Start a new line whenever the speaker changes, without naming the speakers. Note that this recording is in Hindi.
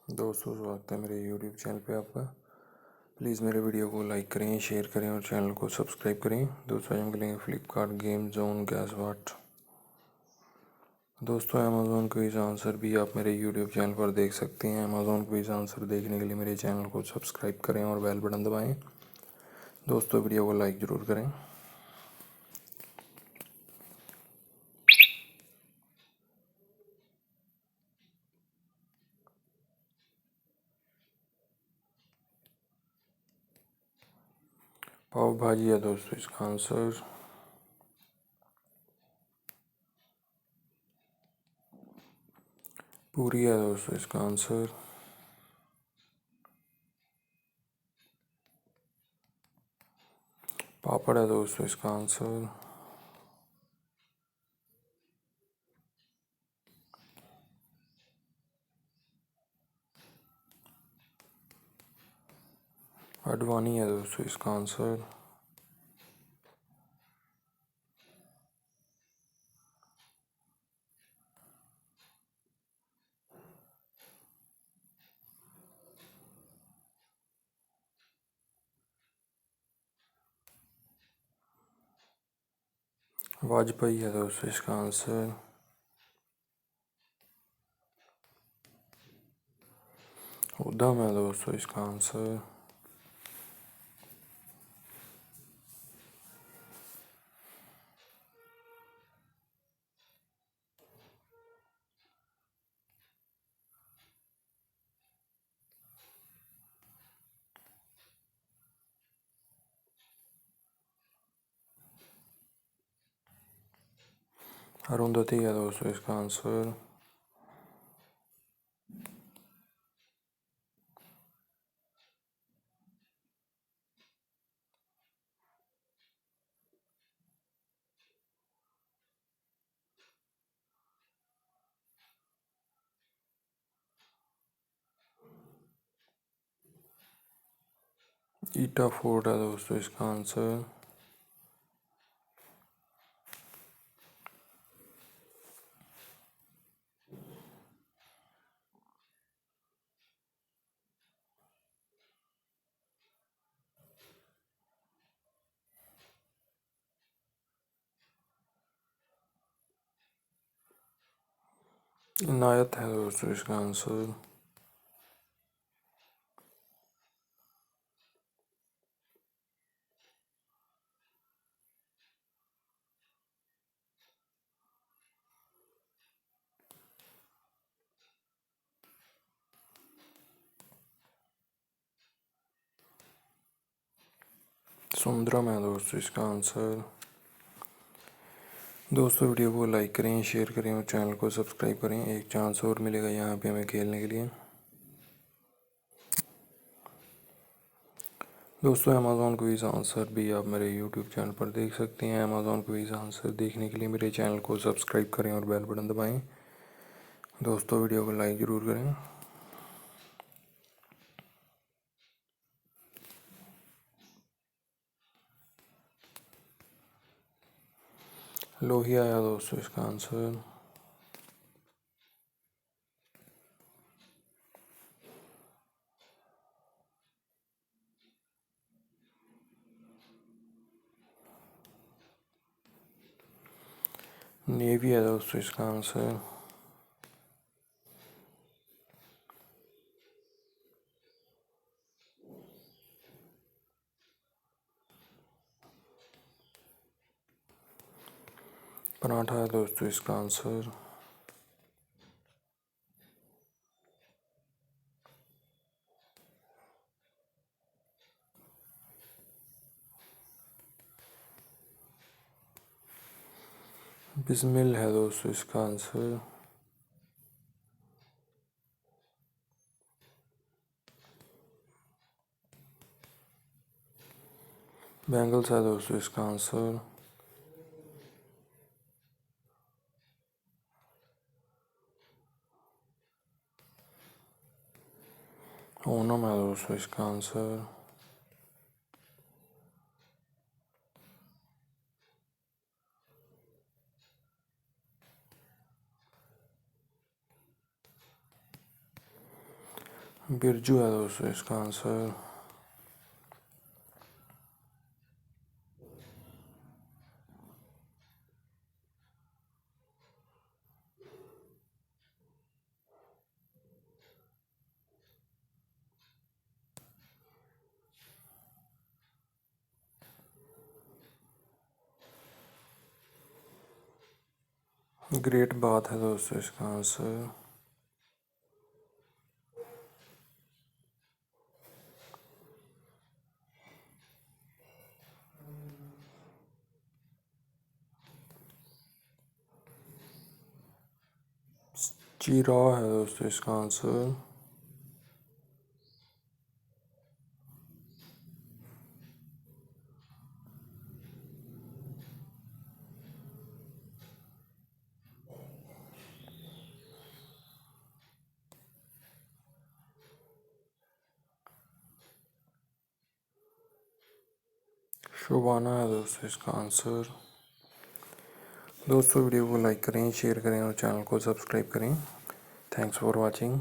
दोस्तों, स्वागत है मेरे यूट्यूब चैनल पे आपका। प्लीज़ मेरे वीडियो को लाइक करें, शेयर करें और चैनल को सब्सक्राइब करें। दोस्तों, हम खेलेंगे फ्लिपकार्ट गेम जोन गैस वाट। दोस्तों, अमेज़ॉन क्विज आंसर भी आप मेरे यूट्यूब चैनल पर देख सकते हैं। अमेज़ॉन क्विज आंसर देखने के लिए मेरे चैनल को सब्सक्राइब करें और बेल बटन दबाएँ। दोस्तों, वीडियो को लाइक ज़रूर करें। पाव भाजी है दोस्तों इसका आंसर। पूरी है दोस्तों इसका आंसर। पापड़ है दोस्तों इसका आंसर। अडवानी है दोस्तों इसका आंसर। वाजपेयी है दोस्तों इसका आंसर। उद्यम है दोस्तों इसका आंसर। अरुंधति है दोस्तों इसका आंसर। ईटा फोर्ट है दोस्तों इसका आंसर। इनायत है दोस्तों इसका आंसर। सुंदरम है दोस्तों इसका आंसर। दोस्तों, वीडियो को लाइक करें, शेयर करें और चैनल को सब्सक्राइब करें। एक चांस और मिलेगा यहाँ पे हमें खेलने के लिए। दोस्तों, अमेज़ॉन क्विज आंसर भी आप मेरे यूट्यूब चैनल पर देख सकते हैं। अमेज़ॉन क्विज आंसर देखने के लिए मेरे चैनल को सब्सक्राइब करें और बेल बटन दबाएं। दोस्तों, वीडियो को लाइक ज़रूर करें। लोहिया है दोस्तों इसका आंसर। नेवी है दोस्तों इसका आंसर। पराठा है दोस्तों इसका आंसर। बिस्मिल है दोस्तों इसका आंसर। बैंगल्स है दोस्तों इसका आंसर। ओनम है दोस्तों इसका आंसर। बिरजू है दोस्तों इसका आंसर। ग्रेट बात है दोस्तों इसका आंसर। चीरा है दोस्तों इसका आंसर। शुभाना है दोस्तों इसका आंसर। दोस्तों वीडियो को लाइक करें, शेयर करें और चैनल को सब्सक्राइब करें। Thanks for watching.